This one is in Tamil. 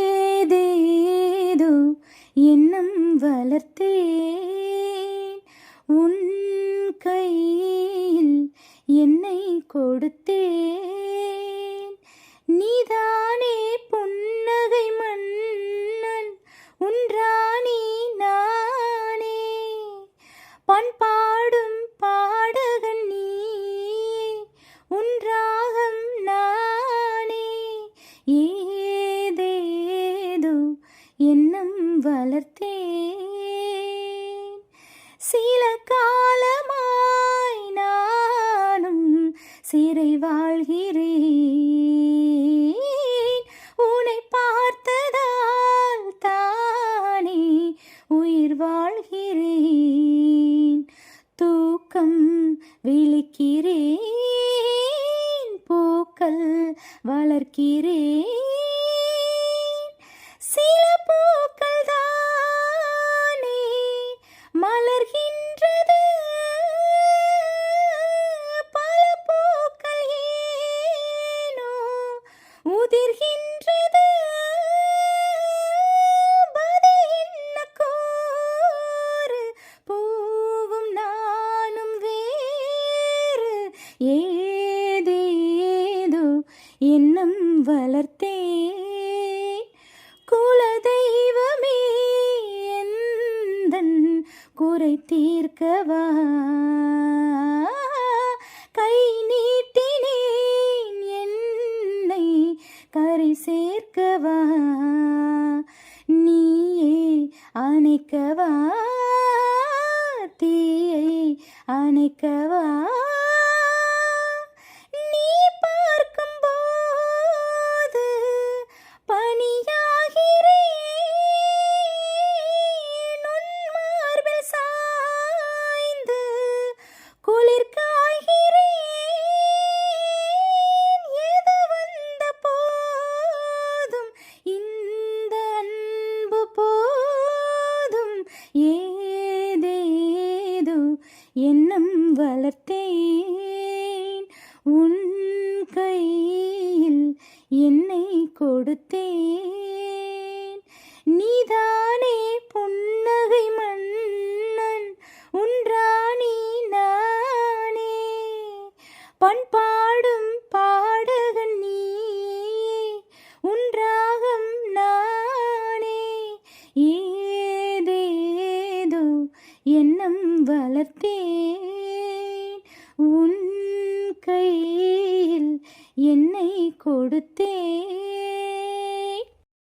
ஏதேதோ எண்ணம் வளர்த்தேன், உன் கையில் என்னை கொடுத்தேன். நீதானே புன்னகை மன்னன், உன் ராணி நானே. பண்பாடும் பாடகன் நீயே, உன் ராகம் நானே. ஏதேதோ எண்ணம் வளர்த்தேன், சில காலமாய் நானும் சிறை வாழ்கிறேன். உன்னை பார்த்ததால் தானே உயிர் வாழ்கிறேன். தூக்கம் விழிக்கிறேன், பூக்கள் வளர்க்கிறேன். சில பூக்கள் தானே மலர்கின்றது, பல பூக்கள் ஏனோ உதிர்கின்றது. பதில் என்ன கூறு, பூவும் நானும் வேறு. ஏதேதோ எண்ணம் வளர்த்தேன், குலதெய்வமே எந்தன் குறை தீர்க்கவா. கை நீட்டினேன், என்னை கரை சேர்க்கவா. நீயே அணைக்கவா, தீயை அணைக்கவா. நீ பார்க்கும்போது பனியாகிறேன், உன் மார்பில் சாய்ந்து குளிர் காய்கிறேன். எது வந்த போதும் இந்த அன்பு போதும். ஏதேதோ எண்ணம் வளர்த்தேன், உன் கையில் என்னை கொடுத்தேன். நீதானே